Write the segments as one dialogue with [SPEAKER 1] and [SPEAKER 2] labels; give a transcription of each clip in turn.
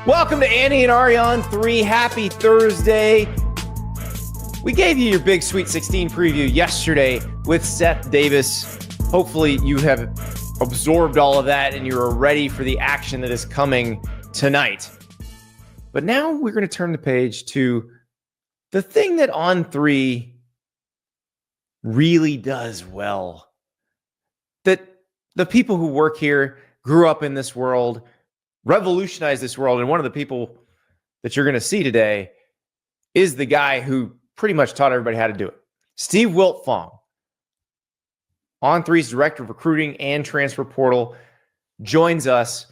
[SPEAKER 1] Welcome to Andy and Ari on 3. Happy Thursday. We gave you your big Sweet 16 preview yesterday with Seth Davis. Hopefully you have absorbed all of that and you're ready for the action that is coming tonight. But now we're going to turn the page to the thing that On 3 really does well. That the people who work here grew up in this world, revolutionized this world. And one of the people that you're going to see today is the guy who pretty much taught everybody how to do it. Steve Wiltfong, On 3's Director of Recruiting and Transfer Portal, joins us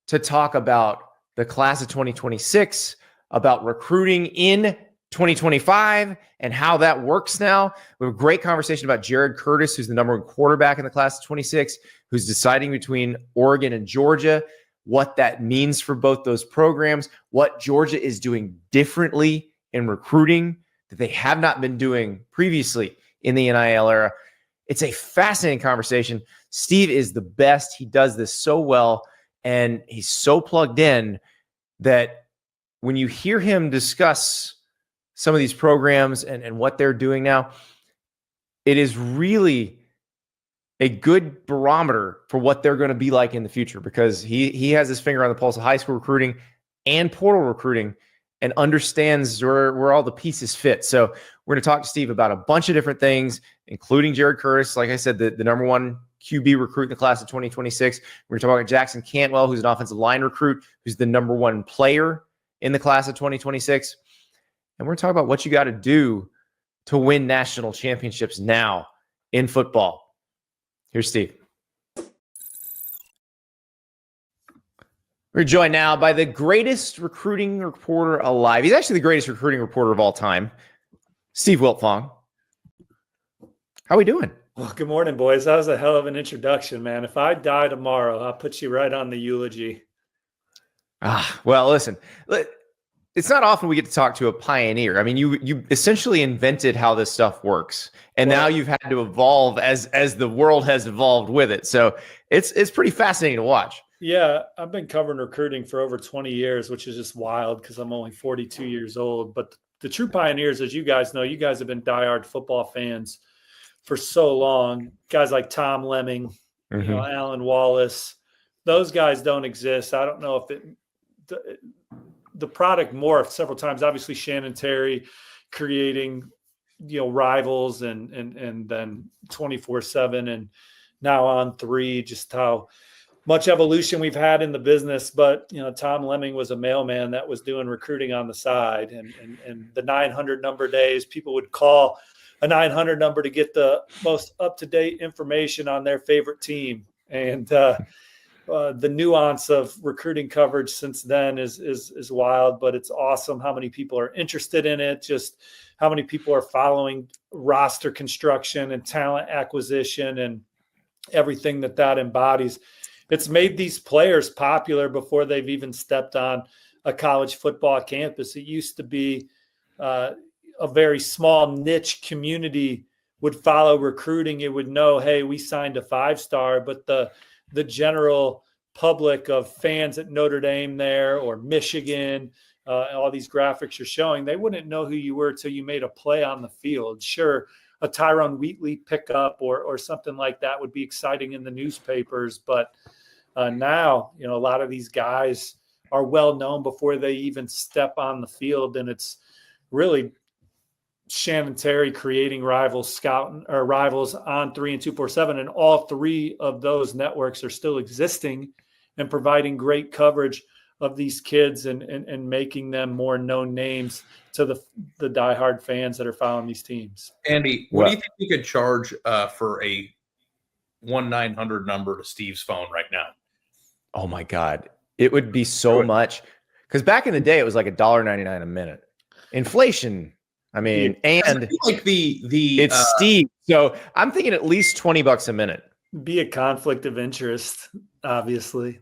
[SPEAKER 1] to talk about the class of 2026, about recruiting in 2025 and how that works now. We have a great conversation about Jared Curtis, who's the number 1 quarterback in the class of 26, who's deciding between Oregon and Georgia, what that means for both those programs, what Georgia is doing differently in recruiting that they have not been doing previously in the NIL era. It's a fascinating conversation. Steve is the best. He does this so well, and he's so plugged in that when you hear him discuss some of these programs and what they're doing now, it is really a good barometer for what they're going to be like in the future, because he has his finger on the pulse of high school recruiting and portal recruiting and understands where all the pieces fit. So we're going to talk to Steve about a bunch of different things, including Jared Curtis, like I said, the number 1 QB recruit in the class of 2026. We're going to talk about Jackson Cantwell, who's an offensive line recruit, who's the number 1 player in the class of 2026. And we're going to talk about what you got to do to win national championships now in football. Here's Steve. We're joined now by the greatest recruiting reporter alive. He's actually the greatest recruiting reporter of all time, Steve Wiltfong. How are we doing?
[SPEAKER 2] Well, good morning, boys. That was a hell of an introduction, man. If I die tomorrow, I'll put you right on the eulogy.
[SPEAKER 1] Well, listen, it's not often we get to talk to a pioneer. I mean, you essentially invented how this stuff works, and now you've had to evolve as the world has evolved with it. So it's pretty fascinating to watch.
[SPEAKER 2] Yeah, I've been covering recruiting for over 20 years, which is just wild because I'm only 42 years old. But the true pioneers, as you guys know, you guys have been diehard football fans for so long. Guys like Tom Lemming, Alan Wallace, those guys don't exist. I don't know if the product morphed several times. Obviously, Shannon Terry creating, rivals and then 24/7 and now On 3, just how much evolution we've had in the business. But, Tom Lemming was a mailman that was doing recruiting on the side, and the 900 number days, people would call a 900 number to get the most up-to-date information on their favorite team. And the nuance of recruiting coverage since then is wild, but it's awesome how many people are interested in it, just how many people are following roster construction and talent acquisition and everything that embodies. It's made these players popular before they've even stepped on a college football campus. It used to be a very small niche community would follow recruiting. It would know, hey, we signed a 5-star, but the general public of fans at Notre Dame there or Michigan, all these graphics you're showing, they wouldn't know who you were till you made a play on the field. Sure, a Tyrone Wheatley pickup or something like that would be exciting in the newspapers, but now, a lot of these guys are well known before they even step on the field, and it's really Shannon Terry creating rivals, scouting or rivals On 3 and 247, and all 3 of those networks are still existing and providing great coverage of these kids and making them more known names to the diehard fans that are following these teams.
[SPEAKER 3] Andy, what do you think we could charge for a 1-900 number to Steve's phone right now?
[SPEAKER 1] Oh my God. It would be so much, because back in the day, it was like $1.99 a minute. Inflation. I mean, and
[SPEAKER 3] like the
[SPEAKER 1] it's Steve. So I'm thinking at least $20 a minute.
[SPEAKER 2] Be a conflict of interest, obviously.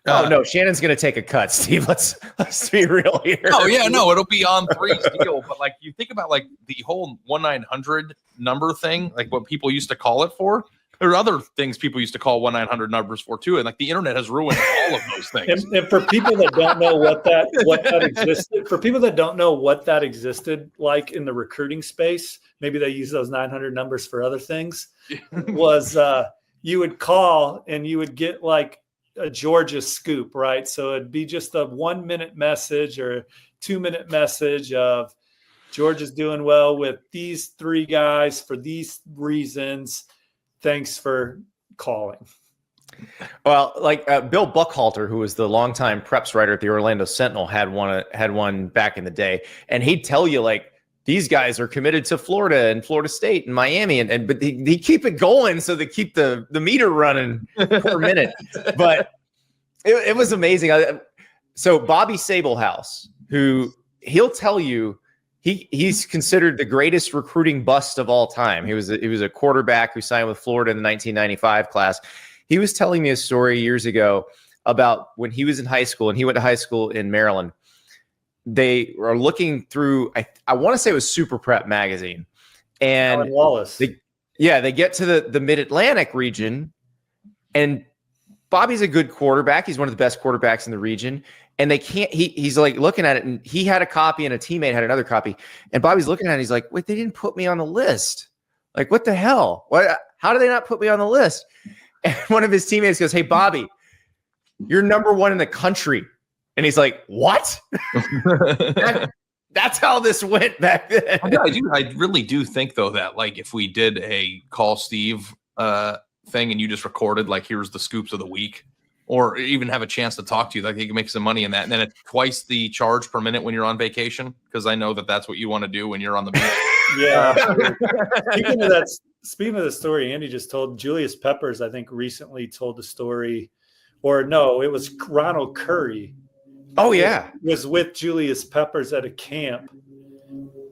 [SPEAKER 1] Oh no, Shannon's going to take a cut, Steve. Let's be real here.
[SPEAKER 3] Oh yeah, no, it'll be On 3's deal. But like, you think about like the whole 1-900 number thing, like what people used to call it for. There are other things people used to call 1-900 numbers for too, and like the internet has ruined all of those things.
[SPEAKER 2] And for people that don't know what that existed, for people that don't know what that existed like in the recruiting space, maybe they use those 900 numbers for other things. Was you would call and you would get like a Georgia scoop, right? So it'd be just a 1-minute message or a 2-minute message of Georgia's doing well with these 3 guys for these reasons. Thanks for calling.
[SPEAKER 1] Well, like Bill Buckhalter, who was the longtime preps writer at the Orlando Sentinel, had one back in the day, and he'd tell you like these guys are committed to Florida and Florida State and Miami, but they keep it going, so they keep the meter running per minute. But it was amazing. So Bobby Sablehouse, who he'll tell you he's considered the greatest recruiting bust of all time. He was a quarterback who signed with Florida in the 1995 class. He was telling me a story years ago about when he was in high school, and he went to high school in Maryland. They were looking through, I want to say it was Super Prep magazine. And
[SPEAKER 2] Alan Wallace.
[SPEAKER 1] They get to the Mid-Atlantic region, and Bobby's a good quarterback. He's one of the best quarterbacks in the region. And they can't, he's like looking at it, and he had a copy and a teammate had another copy. And Bobby's looking at it, he's like, wait, they didn't put me on the list. Like, what the hell? How do they not put me on the list? And one of his teammates goes, hey, Bobby, you're number 1 in the country. And he's like, what? That's how this went back then.
[SPEAKER 3] I really do think, though, that like if we did a Call Steve thing and you just recorded like here's the scoops of the week, or even have a chance to talk to you, like you can make some money in that. And then it's twice the charge per minute when you're on vacation, because I know that that's what you want to do when you're on the beach.
[SPEAKER 2] Yeah. Speaking of the story Andy just told, Julius Peppers, I think, recently told the story, or no, it was Ronald Curry.
[SPEAKER 1] Oh, yeah.
[SPEAKER 2] Was with Julius Peppers at a camp,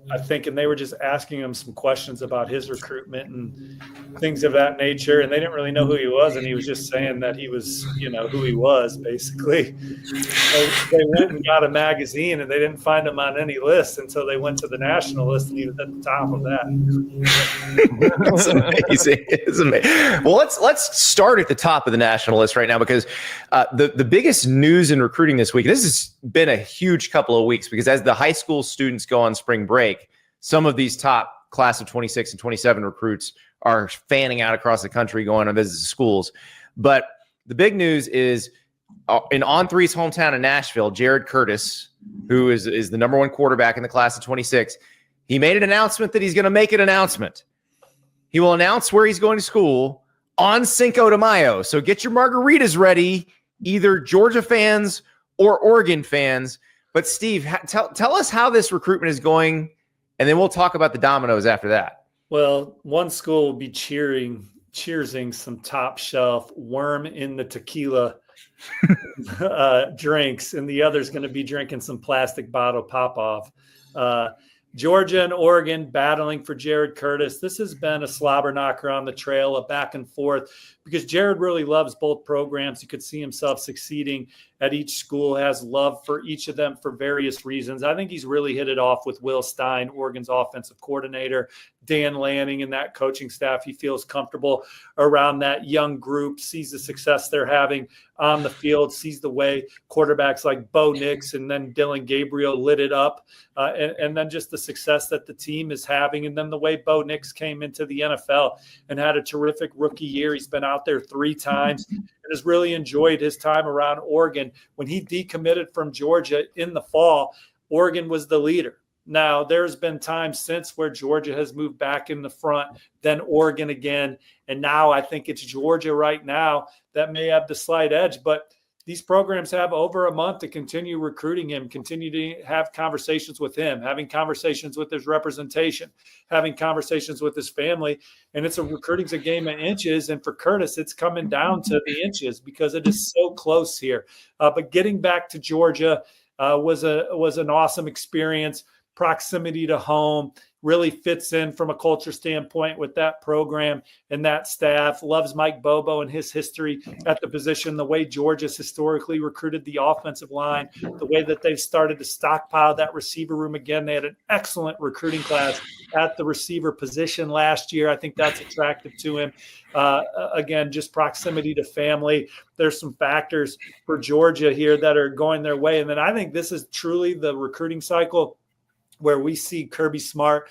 [SPEAKER 2] I think, and they were just asking him some questions about his recruitment and things of that nature. And they didn't really know who he was. And he was just saying that he was, who he was, basically. They went and got a magazine, and they didn't find him on any list until they went to the national list, and he was at the top of that.
[SPEAKER 1] It's amazing. It's amazing. Well, let's start at the top of the national list right now, because the biggest news in recruiting this week, this has been a huge couple of weeks, because as the high school students go on spring break, some of these top class of 26 and 27 recruits are fanning out across the country, going on visits to schools. But the big news is in On3's hometown in Nashville, Jared Curtis, who is the number 1 quarterback in the class of 26, he made an announcement that he's going to make an announcement. He will announce where he's going to school on Cinco de Mayo. So get your margaritas ready, either Georgia fans or Oregon fans. But Steve, tell us how this recruitment is going, and then we'll talk about the dominoes after that.
[SPEAKER 2] Well, one school will be cheersing some top shelf worm in the tequila drinks, and the other's going to be drinking some plastic bottle pop-off. Georgia and Oregon battling for Jared Curtis. This has been a slobber knocker on the trail, a back and forth, because Jared really loves both programs. He could see himself succeeding at each school, has love for each of them for various reasons. I think he's really hit it off with Will Stein, Oregon's offensive coordinator, Dan Lanning, and that coaching staff. He feels comfortable around that young group, sees the success they're having on the field, sees the way quarterbacks like Bo Nix and then Dylan Gabriel lit it up, and then just the success that the team is having, and then the way Bo Nix came into the NFL and had a terrific rookie year. He's been out there 3 times and has really enjoyed his time around Oregon. When he decommitted from Georgia in the fall, Oregon was the leader. Now, there's been times since where Georgia has moved back in the front, then Oregon again, and now I think it's Georgia right now that may have the slight edge. But these programs have over a month to continue recruiting him, continue to have conversations with him, having conversations with his representation, having conversations with his family. And recruiting's a game of inches. And for Curtis, it's coming down to the inches because it is so close here. But getting back to Georgia was an awesome experience. Proximity to home. really fits in from a culture standpoint with that program and that staff. Loves Mike Bobo and his history at the position, the way Georgia's historically recruited the offensive line, the way that they've started to stockpile that receiver room again. They had an excellent recruiting class at the receiver position last year. I think that's attractive to him. Again, just proximity to family. There's some factors for Georgia here that are going their way. And then I think this is truly the recruiting cycle where we see Kirby Smart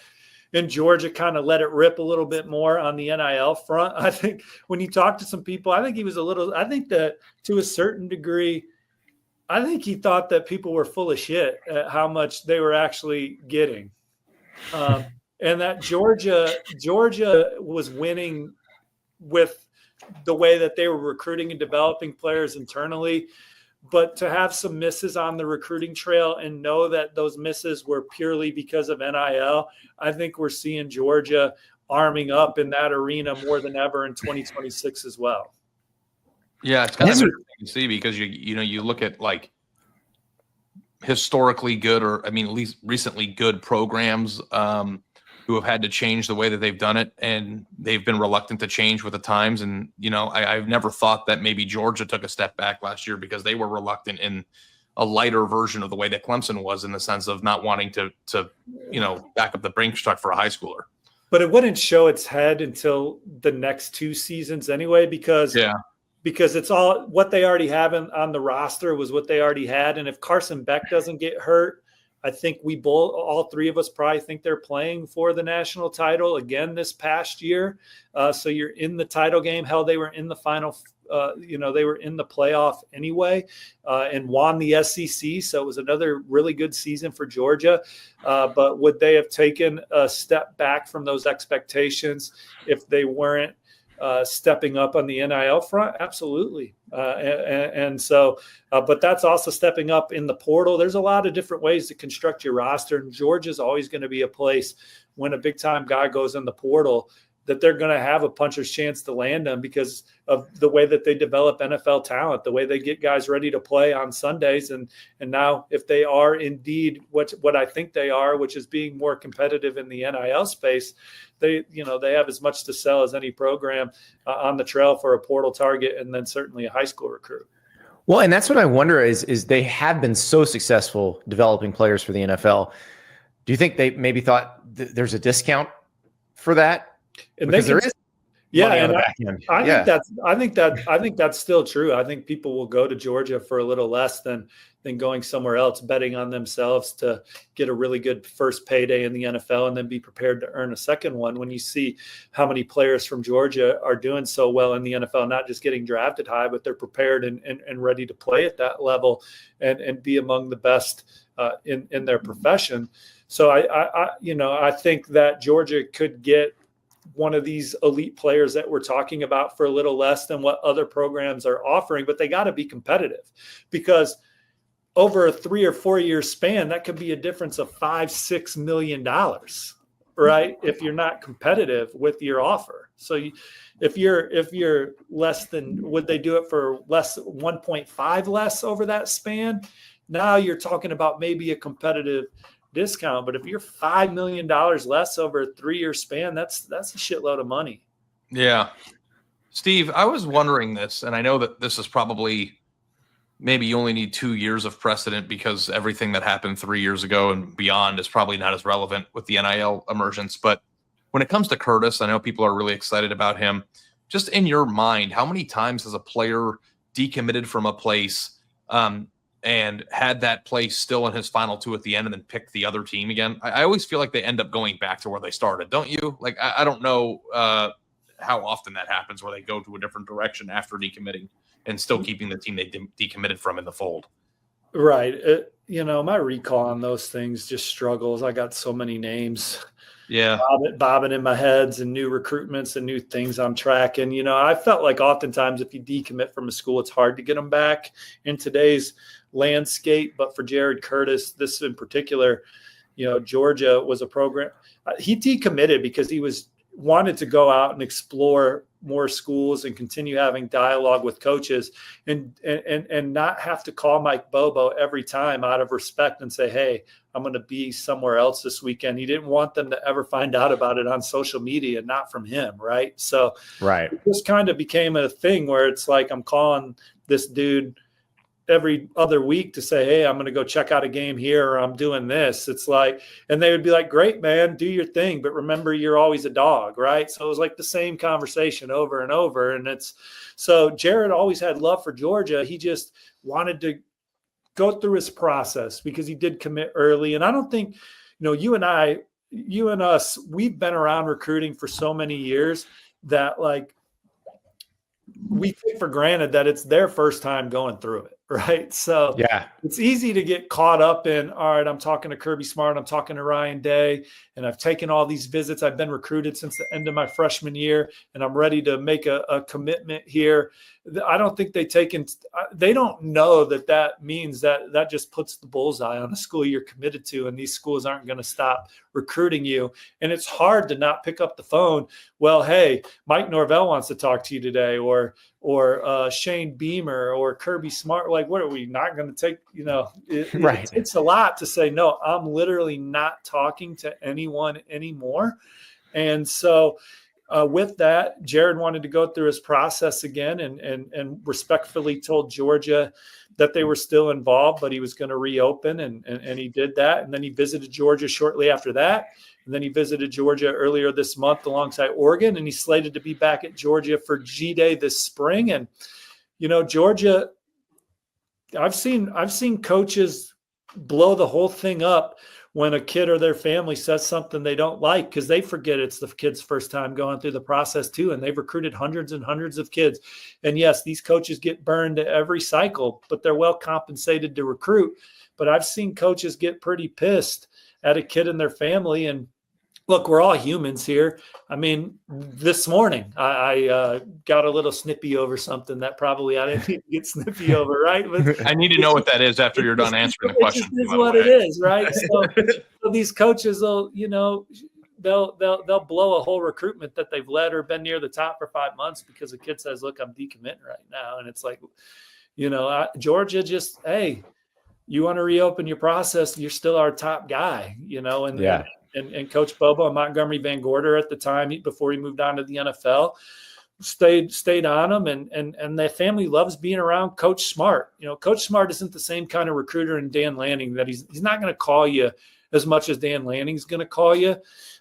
[SPEAKER 2] and Georgia kind of let it rip a little bit more on the NIL front. I think when you talk to some people, I think that to a certain degree, I think he thought that people were full of shit at how much they were actually getting. And that Georgia was winning with the way that they were recruiting and developing players internally. But to have some misses on the recruiting trail and know that those misses were purely because of NIL, I think we're seeing Georgia arming up in that arena more than ever in 2026 as well.
[SPEAKER 3] Yeah, it's kind of interesting to see because you look at like historically good, or I mean at least recently good programs who have had to change the way that they've done it, and they've been reluctant to change with the times. And, I've never thought that maybe Georgia took a step back last year because they were reluctant in a lighter version of the way that Clemson was, in the sense of not wanting to back up the Brinks truck for a high schooler.
[SPEAKER 2] But it wouldn't show its head until the next two seasons anyway, because it's all what they already have on the roster was what they already had. And if Carson Beck doesn't get hurt, I think all three of us probably think they're playing for the national title again this past year. So you're in the title game. Hell, they were in the final, they were in the playoff anyway and won the SEC. So it was another really good season for Georgia. But would they have taken a step back from those expectations if they weren't stepping up on the NIL front? Absolutely. But that's also stepping up in the portal. There's a lot of different ways to construct your roster, and Georgia's always going to be a place when a big time guy goes in the portal that they're going to have a puncher's chance to land them because of the way that they develop NFL talent, the way they get guys ready to play on Sundays. And now if they are indeed what I think they are, which is being more competitive in the NIL space, they have as much to sell as any program on the trail for a portal target, and then certainly a high school recruit.
[SPEAKER 1] Well, and that's what I wonder is they have been so successful developing players for the NFL. Do you think they maybe thought there's a discount for that?
[SPEAKER 2] And
[SPEAKER 1] because there is.
[SPEAKER 2] Yeah, and I think that's still true. I think people will go to Georgia for a little less than going somewhere else, betting on themselves to get a really good first payday in the NFL and then be prepared to earn a second one. When you see how many players from Georgia are doing so well in the NFL, not just getting drafted high, but they're prepared and ready to play at that level and be among the best in their profession. So I think that Georgia could get one of these elite players that we're talking about for a little less than what other programs are offering, but they got to be competitive, because over a 3 or 4 year span, that could be a difference of $5-6 million, right? If you're not competitive with your offer. So if you're less than, would they do it for less 1.5 less over that span? Now you're talking about maybe a competitive discount, but if you're $5 million less over a 3 year span, that's a shitload of money.
[SPEAKER 3] Yeah. Steve, I was wondering this, and I know that this is probably maybe you only need 2 years of precedent because everything that happened 3 years ago and beyond is probably not as relevant with the NIL emergence. But when it comes to Curtis, I know people are really excited about him. Just in your mind, how many times has a player decommitted from a place and had that place still in his final two at the end and then picked the other team again? I always feel like they end up going back to where they started, don't you? Like, I don't know how often that happens where they go to a different direction after decommitting and still keeping the team they decommitted from in the fold.
[SPEAKER 2] Right. My recall on those things just struggles. I got so many names.
[SPEAKER 3] Yeah.
[SPEAKER 2] Bobbing in my heads and new recruitments and new things I'm tracking. I felt like oftentimes if you decommit from a school, it's hard to get them back in today's landscape. But for Jared Curtis, this in particular, Georgia was a program. He decommitted because he was wanted to go out and explore more schools and continue having dialogue with coaches and not have to call Mike Bobo every time out of respect and say, hey, I'm going to be somewhere else this weekend. He didn't want them to ever find out about it on social media, not from him. Right. So it just kind of became a thing where it's like, I'm calling this dude every other week to say, hey, I'm going to go check out a game here, or I'm doing this. It's like, and they would be like, great, man, do your thing. But remember, you're always a dog. Right. So it was like the same conversation over and over. And so Jared always had love for Georgia. He just wanted to go through his process because he did commit early. And I don't think, you and us, we've been around recruiting for so many years that like we take for granted that it's their first time going through it. Right. So it's easy to get caught up in, all right, I'm talking to Kirby Smart, I'm talking to Ryan Day, and I've taken all these visits. I've been recruited since the end of my freshman year, and I'm ready to make a commitment here. I don't think they don't know that means that just puts the bullseye on the school you're committed to, and these schools aren't going to stop recruiting you. And it's hard to not pick up the phone. Well, hey, Mike Norvell wants to talk to you today, or Shane Beamer or Kirby Smart. Like, what are we not going to take? It's a lot to say, no, I'm literally not talking to anyone anymore. And so with that, Jared wanted to go through his process again and respectfully told Georgia that they were still involved, but he was going to reopen, and he did that. And then he visited Georgia shortly after that. And then he visited Georgia earlier this month alongside Oregon, and he's slated to be back at Georgia for G-Day this spring. And, Georgia, I've seen coaches blow the whole thing up when a kid or their family says something they don't like, because they forget it's the kid's first time going through the process too. And they've recruited hundreds and hundreds of kids. And yes, these coaches get burned every cycle, but they're well compensated to recruit. But I've seen coaches get pretty pissed at a kid and their family. And look, we're all humans here. I mean, this morning I got a little snippy over something that probably I didn't need to get snippy over, right? But
[SPEAKER 3] I need to know what that is after you're done answering the question.
[SPEAKER 2] This is what it is, right? So these coaches will, they'll blow a whole recruitment that they've led or been near the top for 5 months because a kid says, look, I'm decommitting right now. And it's like, Georgia just, hey, you want to reopen your process, you're still our top guy, And Coach Bobo and Montgomery Van Gorder at the time, before he moved on to the NFL, stayed on him, and their family loves being around Coach Smart. Coach Smart isn't the same kind of recruiter in Dan Lanning, that he's not going to call you as much as Dan Lanning's going to call you.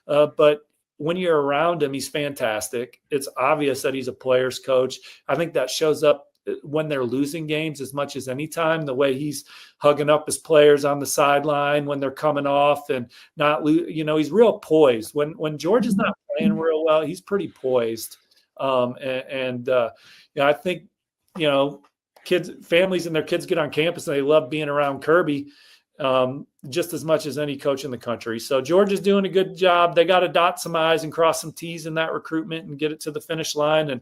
[SPEAKER 2] But when you're around him, he's fantastic. It's obvious that he's a player's coach. I think that shows up when they're losing games as much as any time, the way he's hugging up his players on the sideline when they're coming off and not, he's real poised. When George is not playing real well, he's pretty poised. I think, kids, families and their kids get on campus and they love being around Kirby just as much as any coach in the country. So George is doing a good job. They got to dot some I's and cross some T's in that recruitment and get it to the finish line. And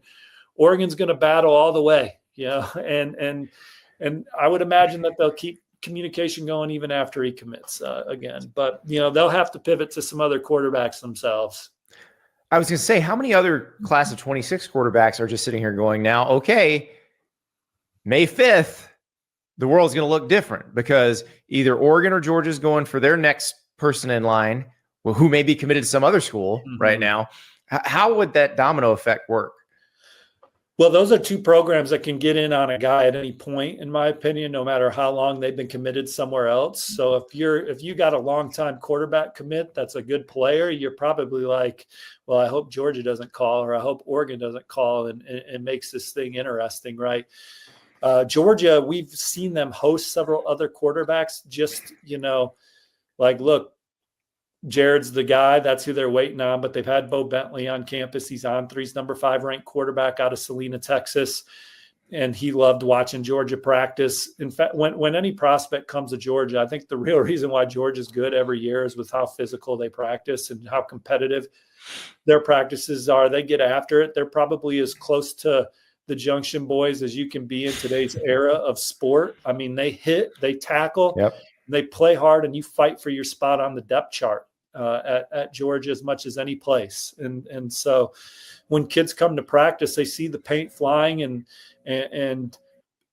[SPEAKER 2] Oregon's going to battle all the way. And I would imagine that they'll keep communication going even after he commits again. But, they'll have to pivot to some other quarterbacks themselves.
[SPEAKER 1] I was going to say, how many other class of 26 quarterbacks are just sitting here going, now, okay, May 5th, the world's going to look different because either Oregon or Georgia's going for their next person in line, who may be committed to some other school right now. How would that domino effect work?
[SPEAKER 2] Well, those are two programs that can get in on a guy at any point, in my opinion, no matter how long they've been committed somewhere else. So if you got a long-time quarterback commit that's a good player, you're probably like, well, I hope Georgia doesn't call, or I hope Oregon doesn't call and makes this thing interesting, right? Georgia, we've seen them host several other quarterbacks, just, like, look, Jared's the guy. That's who they're waiting on. But they've had Bo Bentley on campus. He's on 3's number 5 ranked quarterback out of Salina, Texas. And he loved watching Georgia practice. In fact, when any prospect comes to Georgia, I think the real reason why Georgia's good every year is with how physical they practice and how competitive their practices are. They get after it. They're probably as close to the Junction Boys as you can be in today's era of sport. I mean, they hit, they tackle. Yep. They play hard, and you fight for your spot on the depth chart. at Georgia as much as any place. And so when kids come to practice, they see the paint flying, and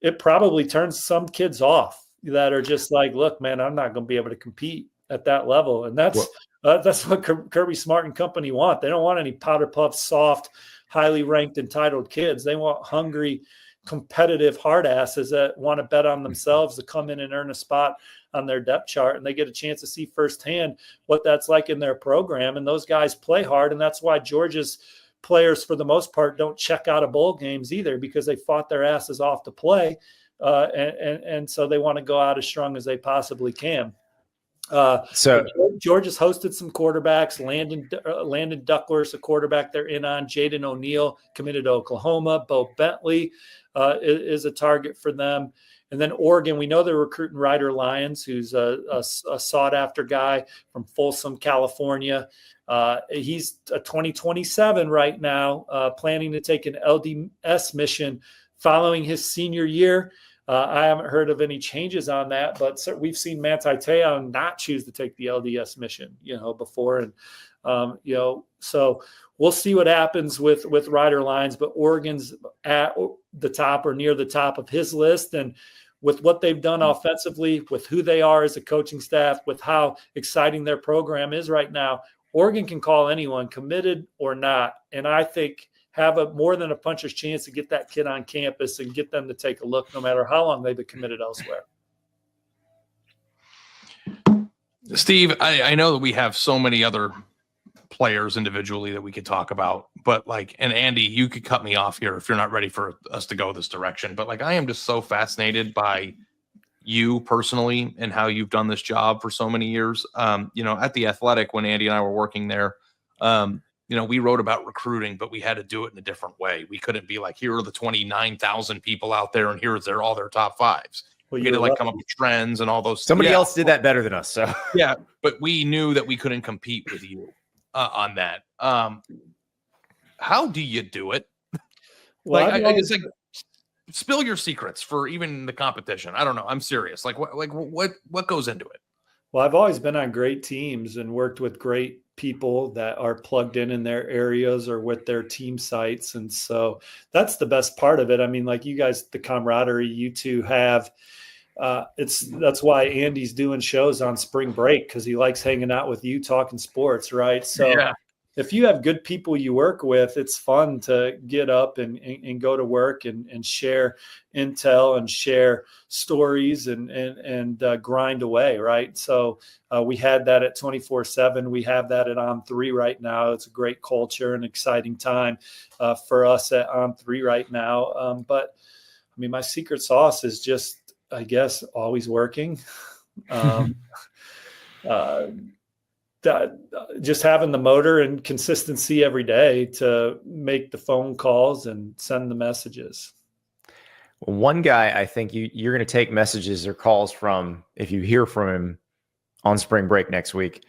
[SPEAKER 2] it probably turns some kids off that are just like, look, man, I'm not going to be able to compete at that level. And that's what Kirby Smart and company want. They don't want any powder puff, soft, highly ranked, entitled kids. They want hungry, competitive hard asses that want to bet on themselves to come in and earn a spot on their depth chart, and they get a chance to see firsthand what that's like in their program. And those guys play hard, and that's why Georgia's players, for the most part, don't check out of bowl games either, because they fought their asses off to play, and so they want to go out as strong as they possibly can. So Georgia's hosted some quarterbacks. Landon Duckworth's a quarterback they're in on. Jaden O'Neal committed to Oklahoma. Bo Bentley is a target for them. And then Oregon, we know they're recruiting Ryder Lyons, who's a sought-after guy from Folsom, California. He's a 2027 right now, planning to take an LDS mission following his senior year. I haven't heard of any changes on that, but we've seen Manti Te'o not choose to take the LDS mission, before. And, so we'll see what happens with Ryder Lyons, but Oregon's at the top or near the top of his list. And with what they've done offensively, with who they are as a coaching staff, with how exciting their program is right now, Oregon can call anyone, committed or not. And I think have more than a puncher's chance to get that kid on campus and get them to take a look, no matter how long they've been committed elsewhere.
[SPEAKER 3] Steve, I know that we have so many other players individually that we could talk about, but and Andy, you could cut me off here if you're not ready for us to go this direction. But I am just so fascinated by you personally and how you've done this job for so many years. At The Athletic, when Andy and I were working there, we wrote about recruiting, but we had to do it in a different way. We couldn't be like, here are the 29,000 people out there, and here's all their top fives. We had to come up with trends and all those.
[SPEAKER 1] Somebody else did that better than us. So
[SPEAKER 3] yeah, but we knew that we couldn't compete with you on that. How do you do it?
[SPEAKER 2] Well,
[SPEAKER 3] spill your secrets for even the competition. I don't know. I'm serious. What goes into it?
[SPEAKER 2] Well, I've always been on great teams and worked with great people that are plugged in their areas or with their team sites. And so that's the best part of it. I mean, you guys, the camaraderie you two have, that's why Andy's doing shows on spring break, because he likes hanging out with you, talking sports, right? So yeah. If you have good people you work with, it's fun to get up and go to work and share intel and share stories and grind away, right? So we had that at 24/7. We have that at On3 right now. It's a great culture and exciting time for us at On3 right now. But I mean, my secret sauce is just, I guess, always working. Just having the motor and consistency every day to make the phone calls and send the messages.
[SPEAKER 1] One guy I think you're going to take messages or calls from, if you hear from him on spring break next week,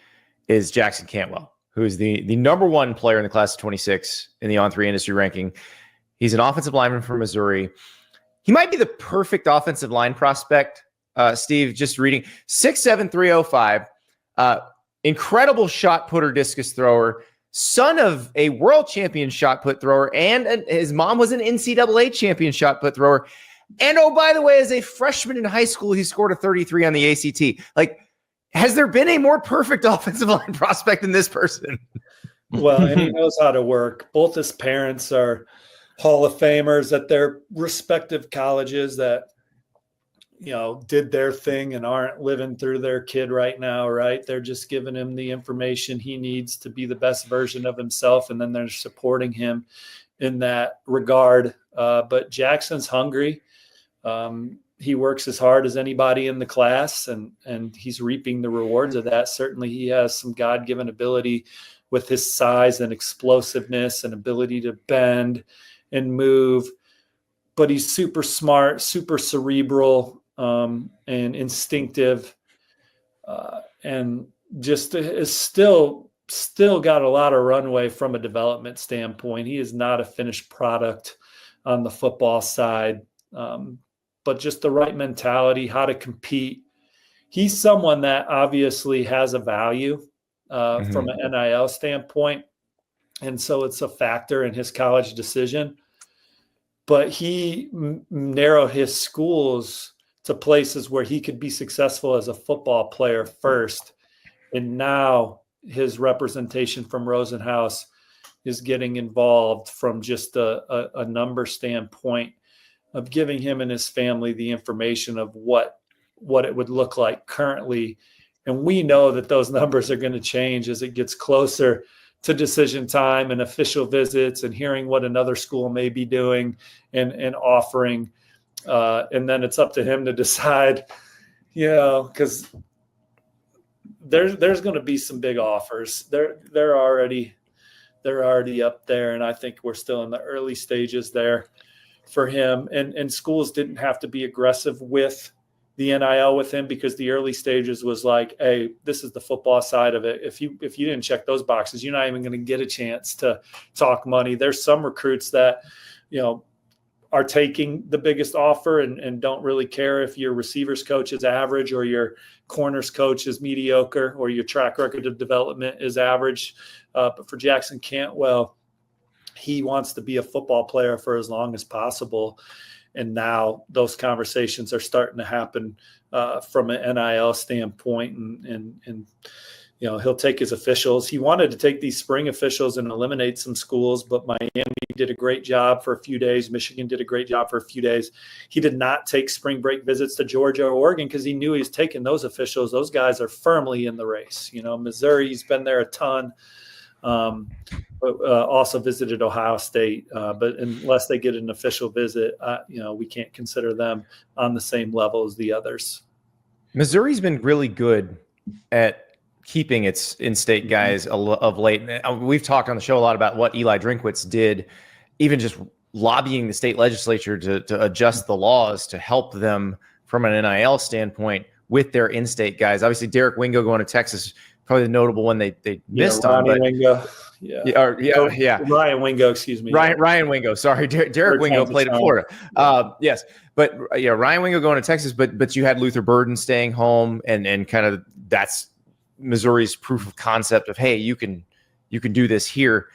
[SPEAKER 1] is Jackson Cantwell, who is the number one player in the class of 26 in the On3 industry ranking. He's an offensive lineman from Missouri. He might be the perfect offensive line prospect, Steve, just reading. 6'7", 305, incredible shot putter, discus thrower, son of a world champion shot put thrower, and his mom was an NCAA champion shot put thrower. And oh, by the way, as a freshman in high school, he scored a 33 on the ACT. Has there been a more perfect offensive line prospect than this person?
[SPEAKER 2] Well, and he knows how to work. Both his parents are Hall of Famers at their respective colleges that, did their thing and aren't living through their kid right now, right? They're just giving him the information he needs to be the best version of himself, and then they're supporting him in that regard. But Jackson's hungry. He works as hard as anybody in the class, and he's reaping the rewards of that. Certainly he has some God-given ability with his size and explosiveness and ability to bend and move, but he's super smart, super cerebral, and instinctive, and just is still got a lot of runway from a development standpoint. He is not a finished product on the football side, but just the right mentality, how to compete. He's someone that obviously has a value. from an NIL standpoint. And so it's a factor in his college decision. But he narrowed his schools to places where he could be successful as a football player first. And now his representation from Rosenhaus is getting involved from just a number standpoint of giving him and his family the information of what it would look like currently. And we know that those numbers are going to change as it gets closer to decision time and official visits and hearing what another school may be doing and offering. And then it's up to him to decide, because there's going to be some big offers. They're already up there. And I think we're still in the early stages there for him. And schools didn't have to be aggressive with the NIL with him because the early stages was like, hey, this is the football side of it. If you didn't check those boxes, you're not even going to get a chance to talk money. There's some recruits that, are taking the biggest offer and don't really care if your receivers coach is average or your corners coach is mediocre or your track record of development is average. But for Jackson Cantwell, he wants to be a football player for as long as possible. And now those conversations are starting to happen from an NIL standpoint. And he'll take his officials. He wanted to take these spring officials and eliminate some schools, but Miami did a great job for a few days. Michigan did a great job for a few days. He did not take spring break visits to Georgia or Oregon because he knew he was taking those officials. Those guys are firmly in the race. Missouri's been there a ton. But also visited Ohio State. But unless they get an official visit, we can't consider them on the same level as the others.
[SPEAKER 1] Missouri's been really good at keeping its in-state guys of late. We've talked on the show a lot about what Eli Drinkwitz did, even just lobbying the state legislature to adjust the laws to help them from an NIL standpoint with their in-state guys. Obviously, Derek Wingo going to Texas, probably the notable one they missed on. But
[SPEAKER 2] Wingo. Ryan Wingo, excuse me.
[SPEAKER 1] Ryan Wingo. Sorry, Derek Wingo played at Florida. Yes, but Ryan Wingo going to Texas. But you had Luther Burden staying home, and kind of that's Missouri's proof of concept of, hey, you can do this here.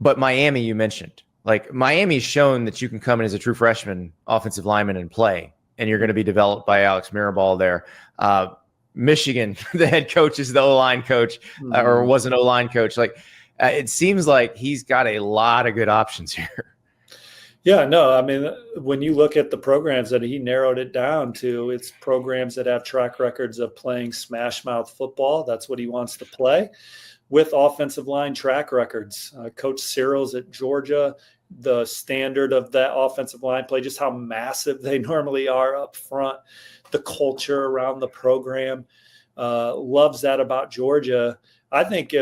[SPEAKER 1] But Miami, you mentioned, like Miami's shown that you can come in as a true freshman offensive lineman and play, and you're going to be developed by Alex Mirabal there. Michigan, the head coach is the O-line coach, or was an O-line coach. Like it seems like he's got a lot of good options here.
[SPEAKER 2] Yeah, no, I mean, when you look at the programs that he narrowed it down to, it's programs that have track records of playing smash mouth football. That's what he wants to play with offensive line track records. Coach Cyril's at Georgia, the standard of that offensive line play, just how massive they normally are up front, the culture around the program, loves that about Georgia. I think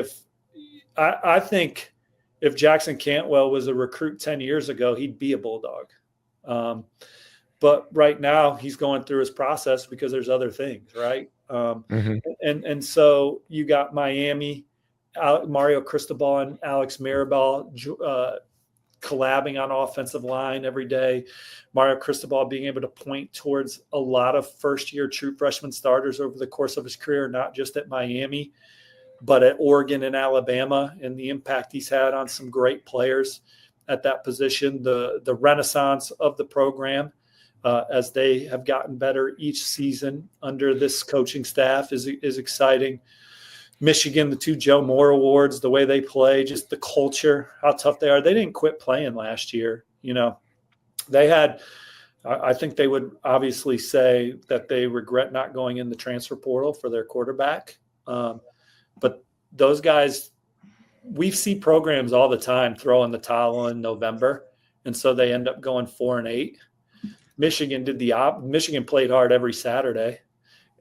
[SPEAKER 2] if Jackson Cantwell was a recruit 10 years ago, he'd be a Bulldog. But right now he's going through his process because there's other things, right? And so you got Miami, Mario Cristobal and Alex Mirabal collabing on offensive line every day. Mario Cristobal being able to point towards a lot of first-year true freshman starters over the course of his career, not just at Miami, but at Oregon and Alabama, and the impact he's had on some great players at that position. The renaissance of the program as they have gotten better each season under this coaching staff is exciting. Michigan, the 2 Joe Moore Awards, the way they play, just the culture, how tough they are. They didn't quit playing last year. They had – I think they would obviously say that they regret not going in the transfer portal for their quarterback. But those guys, we see programs all the time throwing the towel in November, and so they end up going 4-8. Michigan did Michigan played hard every Saturday,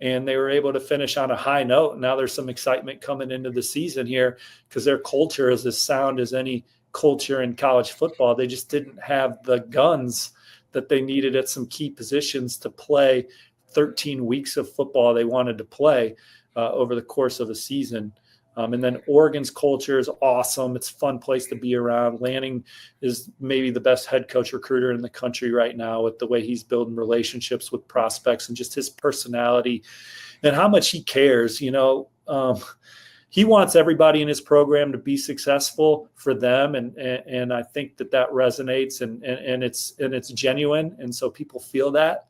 [SPEAKER 2] and they were able to finish on a high note. Now there's some excitement coming into the season here because their culture is as sound as any culture in college football. They just didn't have the guns that they needed at some key positions to play 13 weeks of football they wanted to play over the course of a season. And then Oregon's culture is awesome. It's a fun place to be around. Lanning is maybe the best head coach recruiter in the country right now with the way he's building relationships with prospects and just his personality and how much he cares. he wants everybody in his program to be successful for them. And I think that resonates and it's genuine. And so people feel that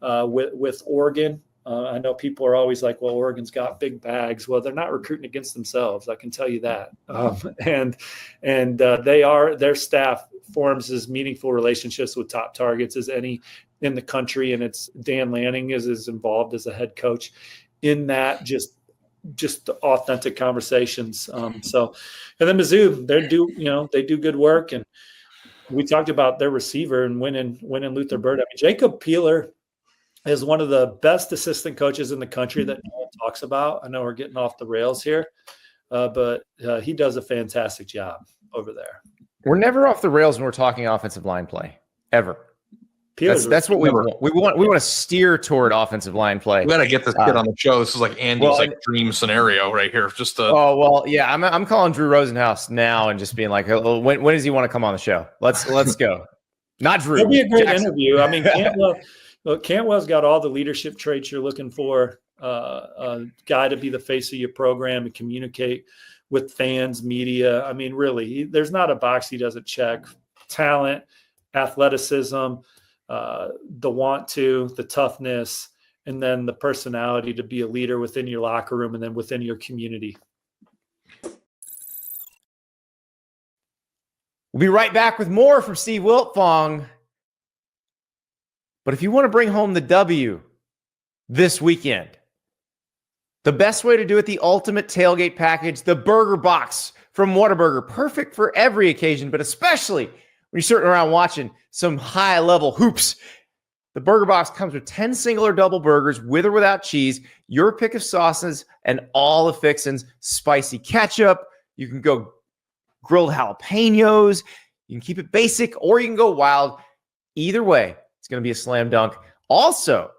[SPEAKER 2] with Oregon. I know people are always like, well, Oregon's got big bags. Well, they're not recruiting against themselves. I can tell you that. Their staff forms as meaningful relationships with top targets as any in the country. And it's Dan Lanning is involved as a head coach in that, just authentic conversations. And then Mizzou, they do good work. And we talked about their receiver and winning Luther Bird. I mean, Jacob Peeler is one of the best assistant coaches in the country that no one talks about. I know we're getting off the rails here, but he does a fantastic job over there.
[SPEAKER 1] We're never off the rails when we're talking offensive line play, ever. That's what we want. We want to steer toward offensive line play.
[SPEAKER 3] We got to get this kid on the show. This is like Andy's dream scenario right here.
[SPEAKER 1] I'm calling Drew Rosenhaus now and just being like, when does he want to come on the show? Let's go. Not Drew.
[SPEAKER 2] It'll be a great interview. I mean, Cantwell's got all the leadership traits you're looking for. A guy to be the face of your program and communicate with fans, media. I mean, really, there's not a box he doesn't check. Talent, athleticism, the want to, the toughness, and then the personality to be a leader within your locker room and then within your community.
[SPEAKER 1] We'll be right back with more from Steve Wiltfong. But if you want to bring home the W this weekend, the best way to do it, the ultimate tailgate package, the burger box from Whataburger. Perfect for every occasion, but especially when you're sitting around watching some high-level hoops. The burger box comes with 10 single or double burgers with or without cheese, your pick of sauces, and all the fixins. Spicy ketchup. You can go grilled jalapeños. You can keep it basic, or you can go wild. Either way, it's going to be a slam dunk. Also,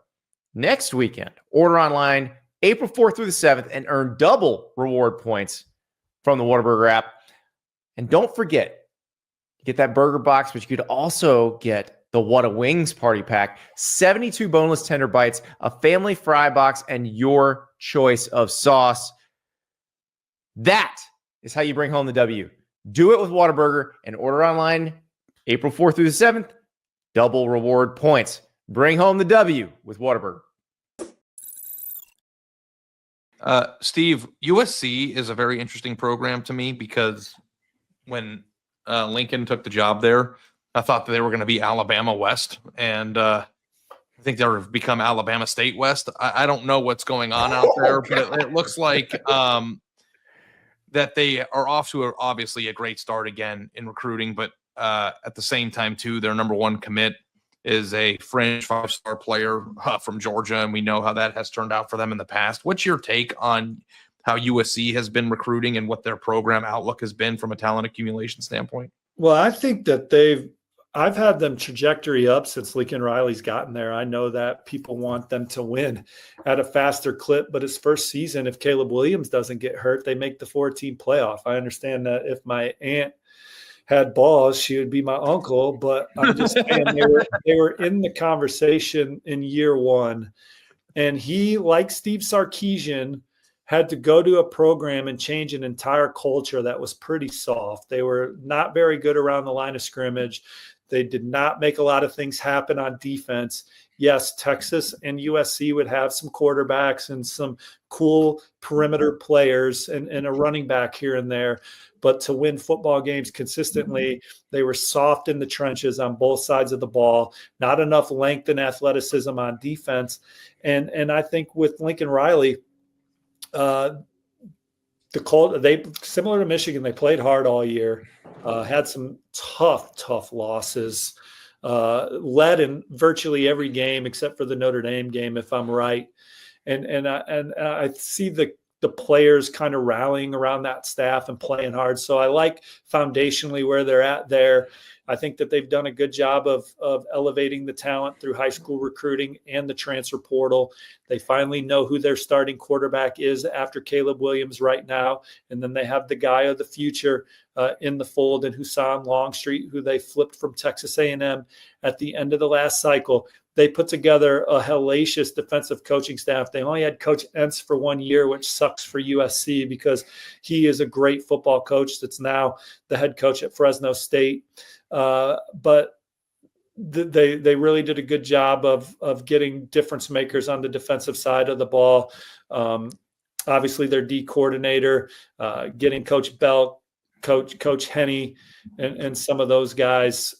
[SPEAKER 1] next weekend, order online April 4th through the 7th and earn double reward points from the Whataburger app. And don't forget, you get that burger box, but you could also get the Whata Wings party pack, 72 boneless tender bites, a family fry box, and your choice of sauce. That is how you bring home the W. Do it with Whataburger and order online April 4th through the 7th. Double reward points. Bring home the W with Whataburger.
[SPEAKER 3] Steve, USC is a very interesting program to me because when Lincoln took the job there, I thought that they were going to be Alabama West, and I think they've become Alabama State West. I don't know what's going on out there, but it looks like that they are off to obviously a great start again in recruiting, but at the same time, too, their number one commit is a fringe 5-star player from Georgia, and we know how that has turned out for them in the past. What's your take on how USC has been recruiting and what their program outlook has been from a talent accumulation standpoint?
[SPEAKER 2] Well, I think that I've had them trajectory up since Lincoln Riley's gotten there. I know that people want them to win at a faster clip, but his first season, if Caleb Williams doesn't get hurt, they make the 4-team playoff. I understand that if my aunt had balls, she would be my uncle, but I'm just saying they were in the conversation in year one. And he, like Steve Sarkisian, had to go to a program and change an entire culture that was pretty soft. They were not very good around the line of scrimmage. They did not make a lot of things happen on defense. Yes, Texas and USC would have some quarterbacks and some cool perimeter players and a running back here and there. But to win football games consistently, they were soft in the trenches on both sides of the ball, not enough length and athleticism on defense. And I think with Lincoln Riley, they similar to Michigan, they played hard all year, had some tough losses, led in virtually every game except for the Notre Dame game, if I'm right. And I see the players kind of rallying around that staff and playing hard. So I like foundationally where they're at there. I think that they've done a good job of elevating the talent through high school recruiting and the transfer portal. They finally know who their starting quarterback is after Caleb Williams right now. And then they have the guy of the future in the fold, and Husan Longstreet, who they flipped from Texas A&M at the end of the last cycle. they put together a hellacious defensive coaching staff. They only had Coach Entz for 1 year, which sucks for USC because he is a great football coach that's now the head coach at Fresno State. But they really did a good job of getting difference makers on the defensive side of the ball. Obviously, their D coordinator, getting Coach Bell, Coach Henney, and some of those guys.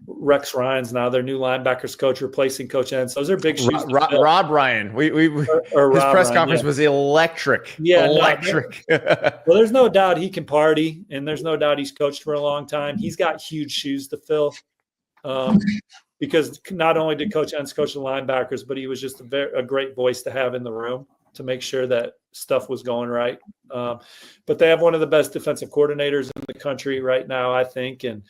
[SPEAKER 2] Rex Ryan's now their new linebackers coach, replacing Coach Entz. Those are big shoes.
[SPEAKER 1] Rob Ryan. His
[SPEAKER 2] Rob
[SPEAKER 1] press
[SPEAKER 2] Ryan,
[SPEAKER 1] conference was electric.
[SPEAKER 2] Yeah,
[SPEAKER 1] electric.
[SPEAKER 2] Well, there's no doubt he can party, and there's no doubt he's coached for a long time. He's got huge shoes to fill. Because not only did Coach Entz coach the linebackers, but he was just a great voice to have in the room to make sure that stuff was going right. But they have one of the best defensive coordinators in the country right now, I think, and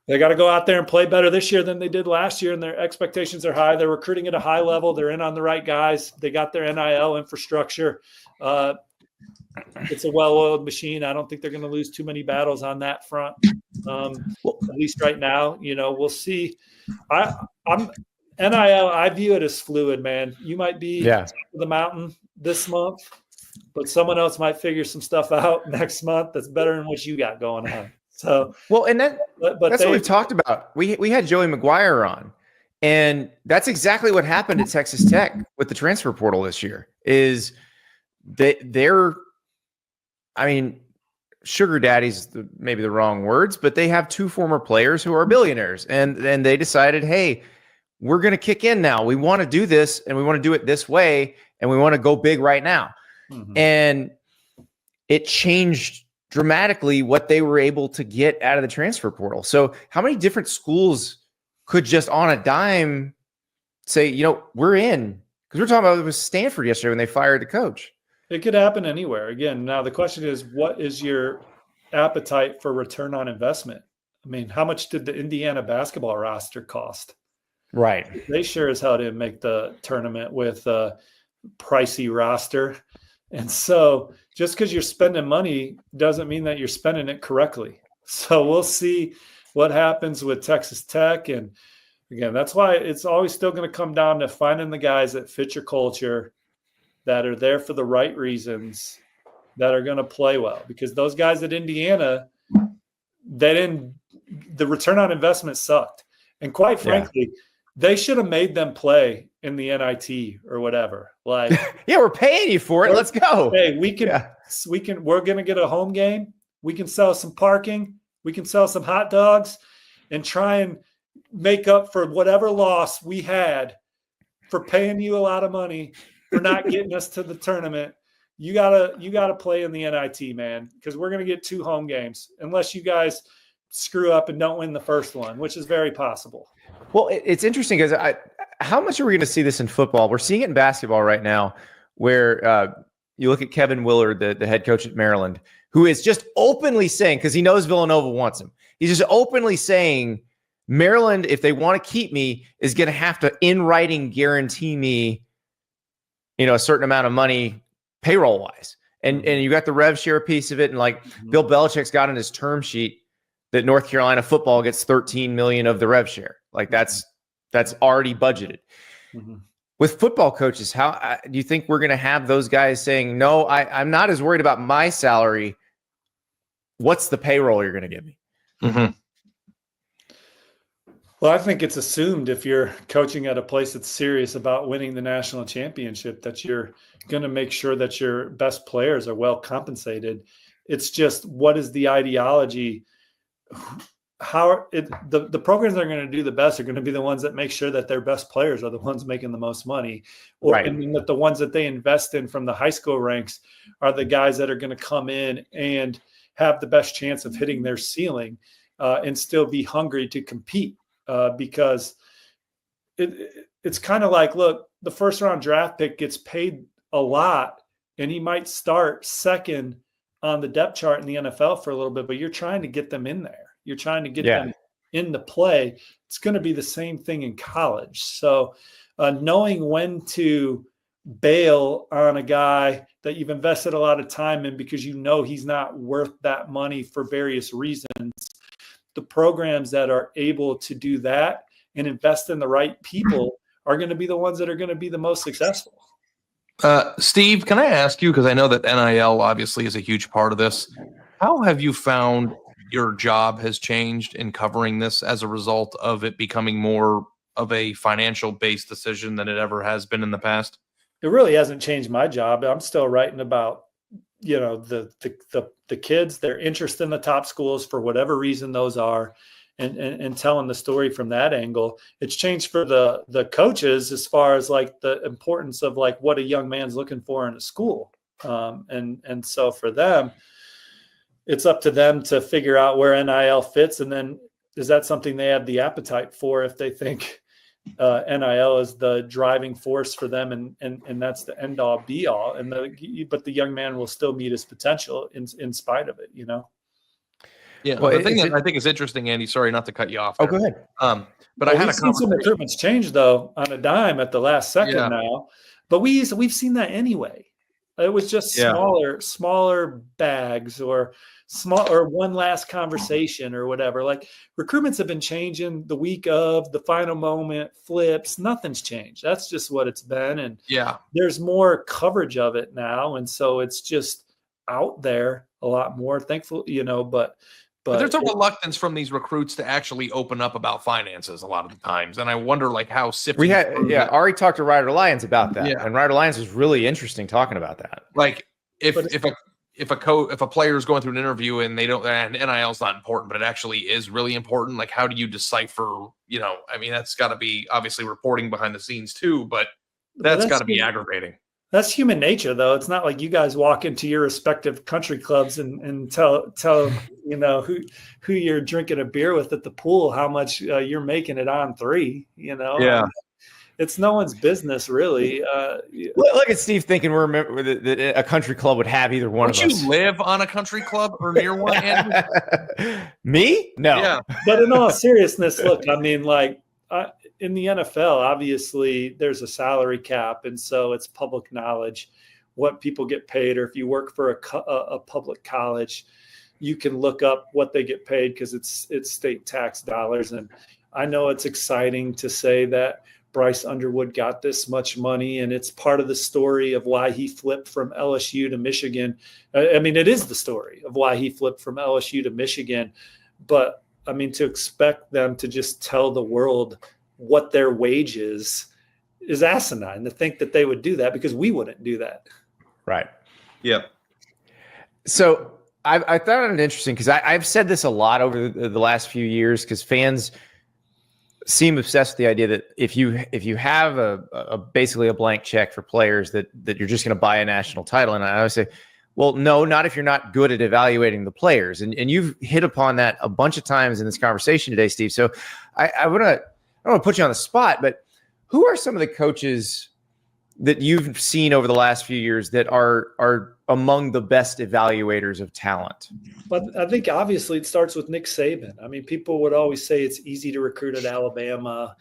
[SPEAKER 2] they got to go out there and play better this year than they did last year, and their expectations are high. They're recruiting at a high level. They're in on the right guys. They got their NIL infrastructure. It's a well-oiled machine. I don't think they're going to lose too many battles on that front. At least right now, we'll see. I'm NIL. I view it as fluid, man. You might be top of the mountain this month, but someone else might figure some stuff out next month that's better than what you got going on. So
[SPEAKER 1] and that's what we've talked about. We had Joey McGuire on, and that's exactly what happened at Texas Tech with the transfer portal this year. Is they're sugar daddies, maybe the wrong words, but they have two former players who are billionaires, and they decided, hey, we're going to kick in now. We want to do this, and we want to do it this way, and we want to go big right now. Mm-hmm. And it changed dramatically what they were able to get out of the transfer portal. So how many different schools could just on a dime say, we're in? Because we're talking about it was Stanford yesterday when they fired the coach.
[SPEAKER 2] It could happen anywhere. Again, now the question is, what is your appetite for return on investment? I mean, how much did the Indiana basketball roster cost?
[SPEAKER 1] Right.
[SPEAKER 2] They sure as hell didn't make the tournament with a pricey roster. And so just because you're spending money doesn't mean that you're spending it correctly. So we'll see what happens with Texas Tech. And again, that's why it's always still going to come down to finding the guys that fit your culture, that are there for the right reasons, that are going to play well. Because those guys at Indiana, the return on investment sucked. And quite frankly, they should have made them play in the NIT or whatever. Like,
[SPEAKER 1] we're paying you for it. Let's go.
[SPEAKER 2] Hey, we're going to get a home game. We can sell some parking. We can sell some hot dogs and try and make up for whatever loss we had for paying you a lot of money for not getting us to the tournament. You gotta play in the NIT, man, because we're going to get 2 home games unless you guys screw up and don't win the first one, which is very possible.
[SPEAKER 1] Well, it's interesting because how much are we going to see this in football? We're seeing it in basketball right now, where you look at Kevin Willard, the head coach at Maryland, who is just openly saying, because he knows Villanova wants him, he's just openly saying, Maryland, if they want to keep me, is going to have to in writing guarantee me, a certain amount of money payroll wise. And you got the rev share piece of it. And Bill Belichick's got in his term sheet that North Carolina football gets $13 million of the rev share. That's already budgeted. Mm-hmm. With football coaches, how do you think we're going to have those guys saying, no, I'm not as worried about my salary. What's the payroll you're going to give me?
[SPEAKER 3] Mm-hmm.
[SPEAKER 2] Well, I think it's assumed if you're coaching at a place that's serious about winning the national championship, that you're going to make sure that your best players are well compensated. It's just, what is the ideology? The programs that are going to do the best are going to be the ones that make sure that their best players are the ones making the most money, and that the ones that they invest in from the high school ranks are the guys that are going to come in and have the best chance of hitting their ceiling and still be hungry to compete. Because it's kind of like, look, the first round draft pick gets paid a lot and he might start second on the depth chart in the NFL for a little bit, but you're trying to get them in there. You're trying to get them into play. It's going to be the same thing in college. So knowing when to bail on a guy that you've invested a lot of time in because he's not worth that money for various reasons. The programs that are able to do that and invest in the right people are going to be the ones that are going to be the most successful.
[SPEAKER 3] Steve, can I ask you, because I know that NIL obviously is a huge part of this, how have you found your job has changed in covering this as a result of it becoming more of a financial based decision than it ever has been in the past?
[SPEAKER 2] It really hasn't changed my job. I'm still writing about, the kids, their interest in the top schools for whatever reason those are, and telling the story from that angle. It's changed for the coaches as far as like the importance of like what a young man's looking for in a school. And so for them, it's up to them to figure out where NIL fits. And then is that something they have the appetite for if they think NIL is the driving force for them and that's the end all be all. But the young man will still meet his potential in spite of it,
[SPEAKER 3] Yeah, well, the thing that I think is interesting, Andy, sorry not to cut you off there.
[SPEAKER 1] Oh, go ahead.
[SPEAKER 3] But I had
[SPEAKER 2] we've seen some recruitments change though on a dime at the last second now, but we've seen that anyway. It was just smaller bags or one last conversation or whatever. Like recruitments have been changing the week of, the final moment, flips, nothing's changed. That's just what it's been. And there's more coverage of it now. And so it's just out there a lot more, thankfully, but
[SPEAKER 3] there's a reluctance from these recruits to actually open up about finances a lot of the times. And I wonder like how sifting.
[SPEAKER 1] Ari talked to Ryder Lyons about that. Yeah. And Ryder Lyons was really interesting talking about that.
[SPEAKER 3] Like if a player is going through an interview and and NIL is not important, but it actually is really important. Like, how do you decipher, that's got to be obviously reporting behind the scenes too, but that's got to be aggravating.
[SPEAKER 2] That's human nature, though. It's not like you guys walk into your respective country clubs and tell who you're drinking a beer with at the pool how much you're making it on three.
[SPEAKER 3] Yeah,
[SPEAKER 2] it's no one's business, really.
[SPEAKER 1] Look at Steve thinking that a country club would have either one of us.
[SPEAKER 3] Would you live on a country club or near one, Andrew?
[SPEAKER 1] Me? No.
[SPEAKER 3] Yeah.
[SPEAKER 2] But in all seriousness, look, I mean, like in the NFL, obviously there's a salary cap, and so it's public knowledge what people get paid. Or if you work for a public college, you can look up what they get paid because it's state tax dollars. And I know it's exciting to say that Bryce Underwood got this much money, and it's part of the story of why he flipped from LSU to Michigan. I mean, it is the story of why he flipped from LSU to Michigan. But, I mean, to expect them to just tell the world what their wage is asinine to think that they would do that, because we wouldn't do that.
[SPEAKER 1] Right.
[SPEAKER 3] Yeah.
[SPEAKER 1] So I thought it interesting because I've said this a lot over the last few years, because fans seem obsessed with the idea that if you have a basically a blank check for players that you're just going to buy a national title. And I always say, well, no, not if you're not good at evaluating the players. And you've hit upon that a bunch of times in this conversation today, Steve. So I don't want to put you on the spot, but who are some of the coaches that you've seen over the last few years that are among the best evaluators of talent?
[SPEAKER 2] But I think obviously it starts with Nick Saban. I mean, people would always say it's easy to recruit at Alabama.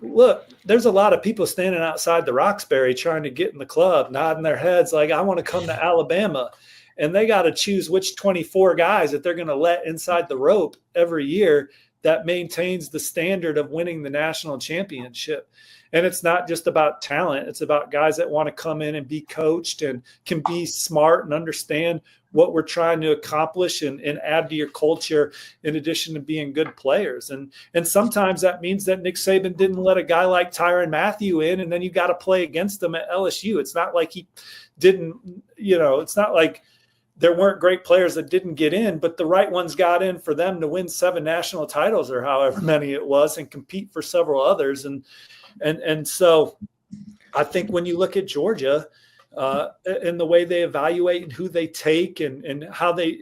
[SPEAKER 2] Look, there's a lot of people standing outside the Roxbury trying to get in the club, nodding their heads like, I want to come to Alabama. And they got to choose which 24 guys that they're going to let inside the rope every year that maintains the standard of winning the national championship. And it's not just about talent. It's about guys that want to come in and be coached and can be smart and understand what we're trying to accomplish and add to your culture in addition to being good players. And sometimes that means that Nick Saban didn't let a guy like Tyrann Mathieu in, and then you got to play against him at LSU. It's not like he didn't, it's not like there weren't great players that didn't get in, but the right ones got in for them to win 7 national titles or however many it was and compete for several others. And so I think when you look at Georgia and the way they evaluate and who they take and how they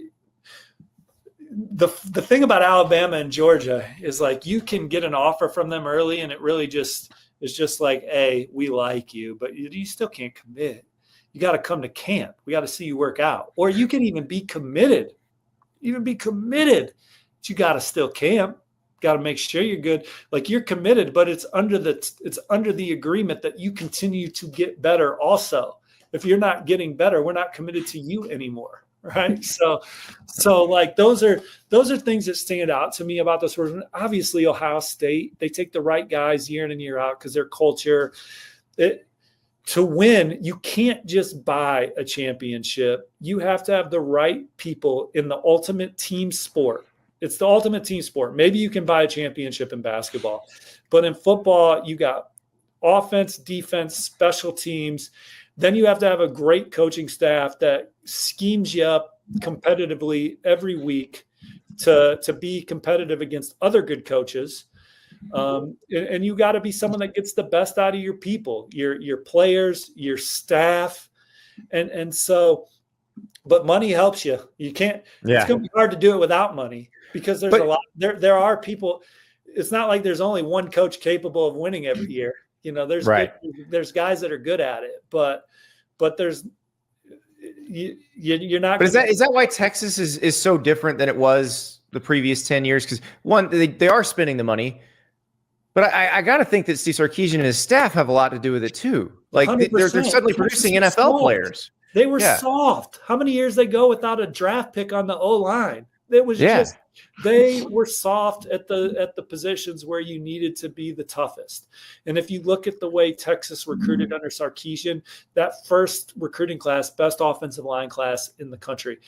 [SPEAKER 2] – the thing about Alabama and Georgia is like you can get an offer from them early and it really just is just like, hey, we like you, but you still can't commit. You got to come to camp. We got to see you work out. Or you can even be committed, but you got to still camp. Got to make sure you're good. Like you're committed, but it's under the agreement that you continue to get better also. If you're not getting better, we're not committed to you anymore. right? So like those are things that stand out to me about this. Obviously, Ohio State, they take the right guys year in and year out because their culture. To win, you can't just buy a championship. You have to have the right people in the ultimate team sport. It's the ultimate team sport. Maybe you can buy a championship in basketball, but in football, you got offense, defense, special teams. Then you have to have a great coaching staff that schemes you up competitively every week to be competitive against other good coaches. And you got to be someone that gets the best out of your people, your players, your staff. And so, but money helps you. You can't, it's going to be hard to do it without money because there's a lot, there are people. It's not like there's only one coach capable of winning every year. You know, there's there's guys that are good at it, but there's, you're not.
[SPEAKER 1] But is that why Texas is so different than it was the previous 10 years? Because one, they are spending the money. But I got to think that Steve Sarkisian and his staff have a lot to do with it too. Like they're suddenly producing NFL players.
[SPEAKER 2] They were soft. How many years they go without a draft pick on the O-line? It was just they were soft at the positions where you needed to be the toughest. And if you look at the way Texas recruited under Sarkisian, that first recruiting class, best offensive line class in the country,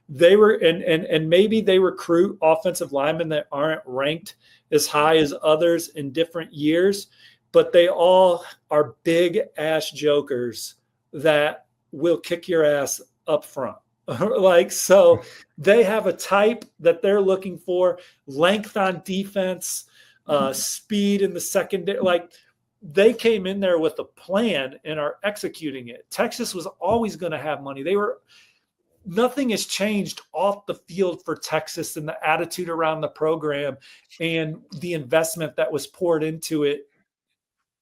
[SPEAKER 2] they were and maybe they recruit offensive linemen that aren't ranked as high as others in different years, but they all are big ass jokers that will kick your ass up front. Like, so they have a type that they're looking for, length on defense, speed in the secondary. Like, they came in there with a plan and are executing it. Texas was always going to have money. Nothing has changed off the field for Texas and the attitude around the program and the investment that was poured into it.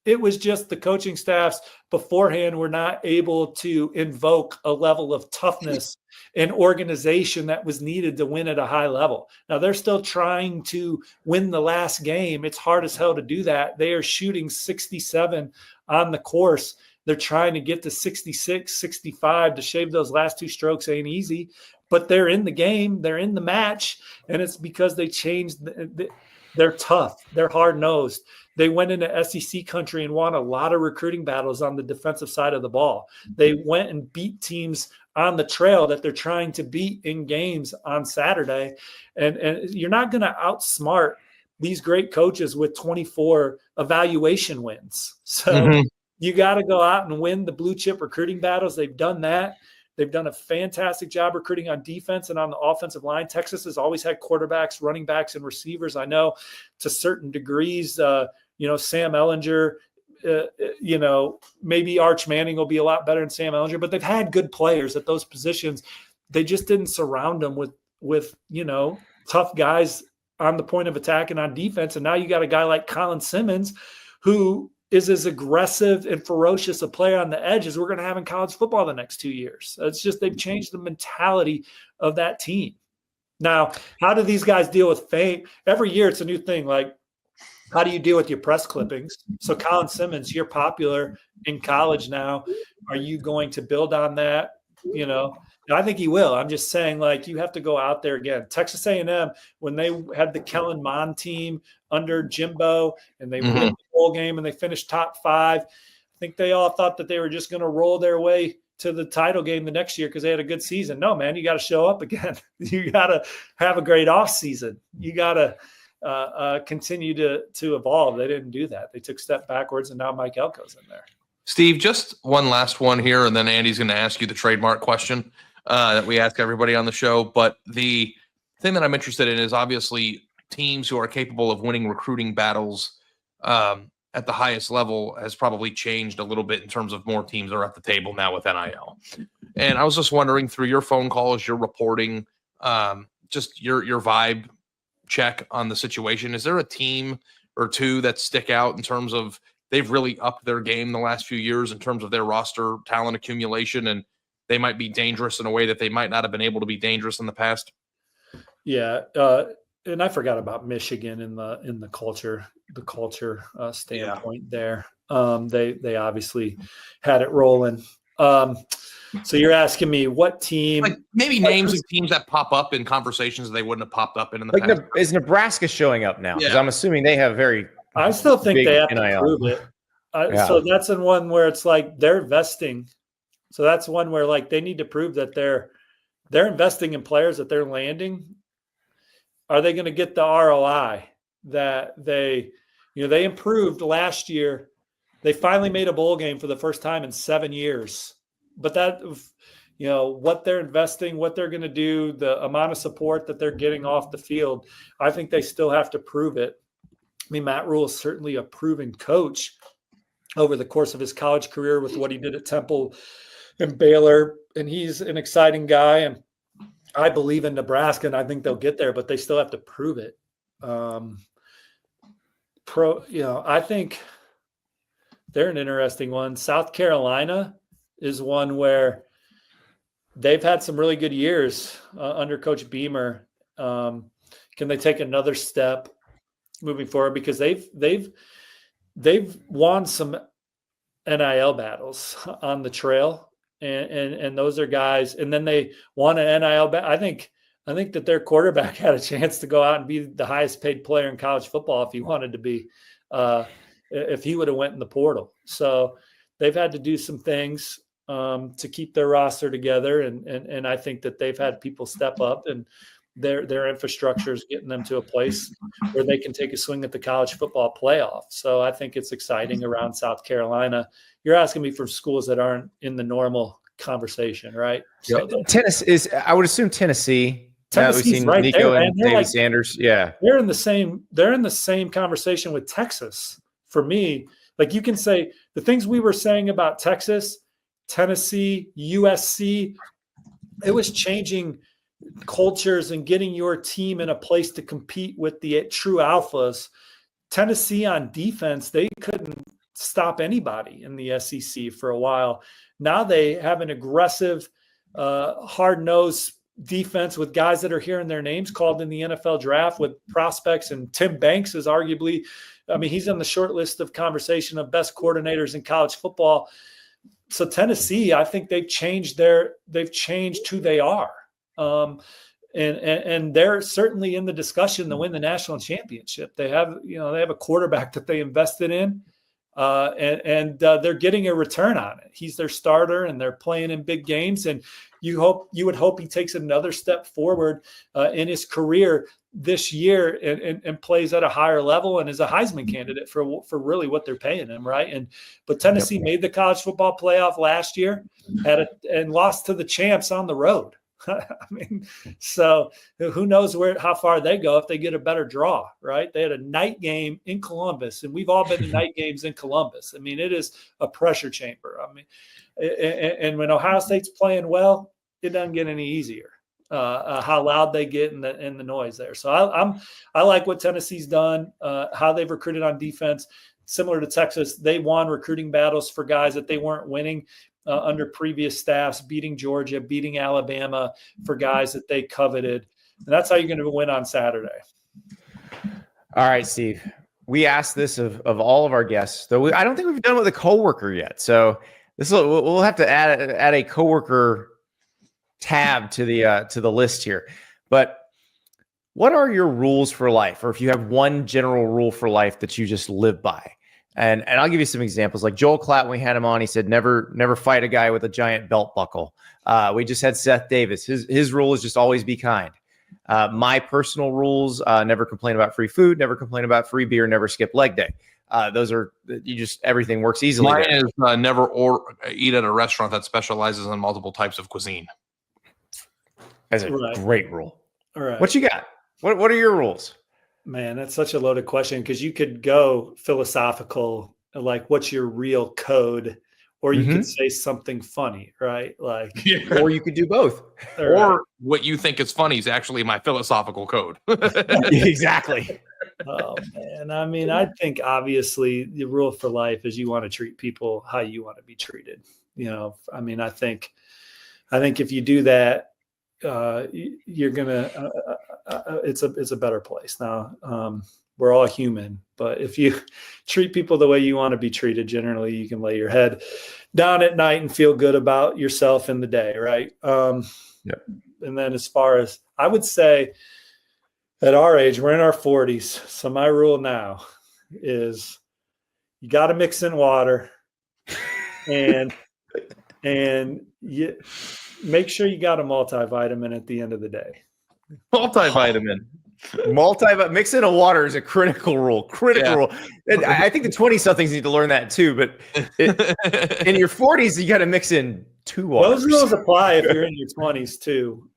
[SPEAKER 2] It was just the coaching staffs beforehand were not able to invoke a level of toughness and organization that was needed to win at a high level. Now they're still trying to win the last game. It's hard as hell to do that. They are shooting 67 on the course. They're trying to get to 66, 65 to shave those last two strokes ain't easy, but they're in the game. They're in the match, and it's because they changed. They're tough. They're hard-nosed. They went into SEC country and won a lot of recruiting battles on the defensive side of the ball. They went and beat teams on the trail that they're trying to beat in games on Saturday, and you're not going to outsmart these great coaches with 24 evaluation wins. So you got to go out and win the blue chip recruiting battles. They've done that. They've done a fantastic job recruiting on defense and on the offensive line. Texas has always had quarterbacks, running backs, and receivers. I know to certain degrees, Sam Ehlinger, maybe Arch Manning will be a lot better than Sam Ehlinger, but they've had good players at those positions. They just didn't surround them with tough guys on the point of attack and on defense. And now you got a guy like Colin Simmons who is as aggressive and ferocious a player on the edge as we're going to have in college football the next 2 years. It's just they've changed the mentality of that team. Now, how do these guys deal with fame? Every year it's a new thing. Like, how do you deal with your press clippings? So Colin Simmons, you're popular in college now. Are you going to build on that? I think he will. I'm just saying, like, you have to go out there again. Texas A&M, when they had the Kellen Mond team under Jimbo and they won the bowl game and they finished top 5, I think they all thought that they were just going to roll their way to the title game the next year because they had a good season. No, man, you got to show up again. You got to have a great off season. You got to continue to evolve. They didn't do that. They took a step backwards, and now Mike Elko's in there.
[SPEAKER 3] Steve, just one last one here, and then Andy's going to ask you the trademark question that we ask everybody on the show. But the thing that I'm interested in is obviously teams who are capable of winning recruiting battles at the highest level has probably changed a little bit in terms of more teams are at the table now with NIL. And I was just wondering, through your phone calls, your reporting, just your vibe check on the situation, is there a team or two that stick out in terms of they've really upped their game the last few years in terms of their roster talent accumulation, and they might be dangerous in a way that they might not have been able to be dangerous in the past?
[SPEAKER 2] Yeah. And I forgot about Michigan in the culture standpoint there. They obviously had it rolling. So you're asking me what team?
[SPEAKER 3] Like maybe names of teams that pop up in conversations they wouldn't have popped up in the
[SPEAKER 1] Like,
[SPEAKER 3] past.
[SPEAKER 1] is Nebraska showing up now? Because
[SPEAKER 3] Yeah.
[SPEAKER 1] I'm assuming they have very.
[SPEAKER 2] I still think
[SPEAKER 1] big
[SPEAKER 2] they have to
[SPEAKER 1] NIL.
[SPEAKER 2] prove it.
[SPEAKER 1] Yeah.
[SPEAKER 2] So that's in one where it's like they're investing. So that's one where like they need to prove that they're investing in players that they're landing. Are they going to get the ROI that they improved last year? They finally made a bowl game for the first time in 7 years. But that, what they're investing, what they're going to do, the amount of support that they're getting off the field, I think they still have to prove it. I mean, Matt Rule is certainly a proven coach over the course of his college career with what he did at Temple and Baylor, and he's an exciting guy. And I believe in Nebraska, and I think they'll get there, but they still have to prove it. I think they're an interesting one. South Carolina is one where they've had some really good years under Coach Beamer. Can they take another step moving forward? Because they've won some NIL battles on the trail, and those are guys. And then they won an NIL battle. I think that their quarterback had a chance to go out and be the highest paid player in college football if he wanted to be, if he would have went in the portal. So they've had to do some things to keep their roster together, and I think that they've had people step up, and their infrastructure is getting them to a place where they can take a swing at the college football playoff. So I think it's exciting around South Carolina. You're asking me for schools that aren't in the normal conversation, right? So
[SPEAKER 1] I would assume Tennessee.
[SPEAKER 2] Tennessee's
[SPEAKER 1] we've seen
[SPEAKER 2] right
[SPEAKER 1] Nico
[SPEAKER 2] there,
[SPEAKER 1] and David Sanders. Yeah,
[SPEAKER 2] they're in the same conversation with Texas. For me, like you can say the things we were saying about Texas, Tennessee, USC, it was changing cultures and getting your team in a place to compete with the true alphas. Tennessee on defense, they couldn't stop anybody in the SEC for a while. Now they have an aggressive, hard-nosed defense with guys that are hearing their names called in the NFL draft with prospects. And Tim Banks is arguably, he's on the short list of conversation of best coordinators in college football. So Tennessee, I think they've changed who they are. And they're certainly in the discussion to win the national championship. They have a quarterback that they invested in, and they're getting a return on it. He's their starter, and they're playing in big games. And you would hope he takes another step forward in his career this year and plays at a higher level and is a Heisman candidate for really what they're paying him, right? But Tennessee made the college football playoff last year, and lost to the champs on the road. So who knows how far they go if they get a better draw, right? They had a night game in Columbus, and we've all been to night games in Columbus. It is a pressure chamber. And when Ohio State's playing well, it doesn't get any easier. How loud they get and the noise there. So I like what Tennessee's done, how they've recruited on defense. Similar to Texas, they won recruiting battles for guys that they weren't winning under previous staffs, beating Georgia, beating Alabama for guys that they coveted. And that's how you're going to win on Saturday.
[SPEAKER 1] All right, Steve. We asked this of all of our guests, though I don't think we've done it with a coworker yet. So we'll have to add a coworker tab to the list here. But what are your rules for life? Or if you have one general rule for life that you just live by? And I'll give you some examples. Like Joel Klatt, when we had him on, he said, never fight a guy with a giant belt buckle. We just had Seth Davis. His rule is just always be kind. My personal rules, never complain about free food, never complain about free beer, never skip leg day. Those are, everything works easily.
[SPEAKER 3] Mine is never eat at a restaurant that specializes in multiple types of cuisine.
[SPEAKER 1] That's a great rule.
[SPEAKER 2] All right.
[SPEAKER 1] What you got? What are your rules?
[SPEAKER 2] Man, that's such a loaded question, because you could go philosophical, like what's your real code, or you could say something funny, right? Like,
[SPEAKER 1] or you could do both.
[SPEAKER 3] Or what you think is funny is actually my philosophical code.
[SPEAKER 1] Exactly.
[SPEAKER 2] Oh man, I think obviously the rule for life is you want to treat people how you want to be treated. I think if you do that, you're gonna it's a better place. Now we're all human. But if you treat people the way you want to be treated, generally you can lay your head down at night and feel good about yourself in the day, right?
[SPEAKER 1] Yep.
[SPEAKER 2] And then as far as I would say, at our age, we're in our 40s. So my rule now is you got to mix in water and you make sure you got a multivitamin at the end of the day.
[SPEAKER 3] Multivitamin.
[SPEAKER 1] Mix in a water is a critical rule. Rule. And I think the 20-somethings need to learn that too. But in your 40s, you got to mix in 2 waters.
[SPEAKER 2] Those rules apply if you're in your 20s too,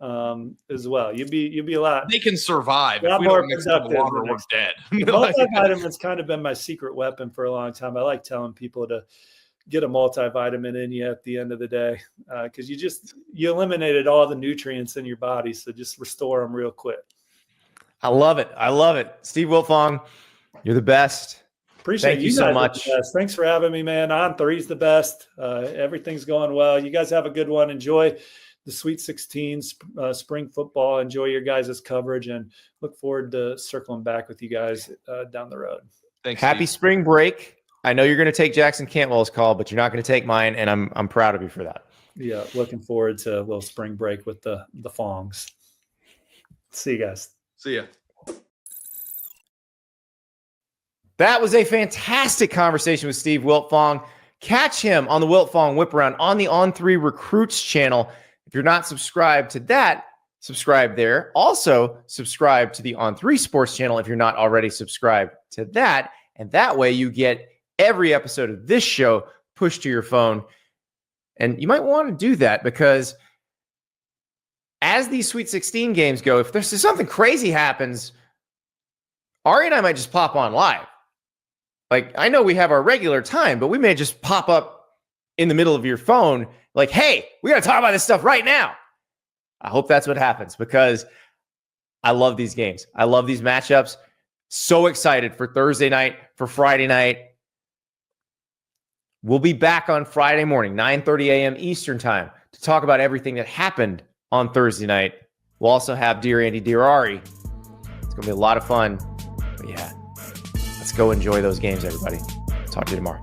[SPEAKER 2] as well. You'll be a lot.
[SPEAKER 3] They can survive.
[SPEAKER 2] A lot
[SPEAKER 3] if we
[SPEAKER 2] more
[SPEAKER 3] don't mix in the
[SPEAKER 2] productive
[SPEAKER 3] water, we're dead.
[SPEAKER 2] Multivitamin's kind of been my secret weapon for a long time. I like telling people to get a multivitamin in you at the end of the day, because you eliminated all the nutrients in your body, so just restore them real quick.
[SPEAKER 1] I love it. Steve Wiltfong, you're the best.
[SPEAKER 2] Appreciate
[SPEAKER 1] Thank you so
[SPEAKER 2] guys
[SPEAKER 1] much.
[SPEAKER 2] Thanks for having me, man. On 3's the best. Everything's going well. You guys have a good one. Enjoy the Sweet 16 spring football. Enjoy your guys' coverage, and look forward to circling back with you guys down the road.
[SPEAKER 3] Thanks.
[SPEAKER 1] Happy
[SPEAKER 3] Steve.
[SPEAKER 1] spring break. I know you're going to take Jackson Cantwell's call, but you're not going to take mine, and I'm proud of you for that.
[SPEAKER 2] Yeah, looking forward to a little spring break with the Fongs. See you guys.
[SPEAKER 3] See ya.
[SPEAKER 1] That was a fantastic conversation with Steve Wiltfong. Catch him on the Wiltfong Whip Around on the On3 Recruits channel. If you're not subscribed to that, subscribe there. Also, subscribe to the On3 Sports channel if you're not already subscribed to that. And that way you get every episode of this show pushed to your phone. And you might want to do that because as these Sweet 16 games go, if there's something crazy happens, Ari and I might just pop on live. Like, I know we have our regular time, but we may just pop up in the middle of your phone like, hey, we got to talk about this stuff right now. I hope that's what happens because I love these games. I love these matchups. So excited for Thursday night, for Friday night. We'll be back on Friday morning, 9:30 a.m. Eastern time to talk about everything that happened on Thursday night. We'll also have Dear Andy, Dear Ari. It's going to be a lot of fun. But yeah, let's go enjoy those games, everybody. Talk to you tomorrow.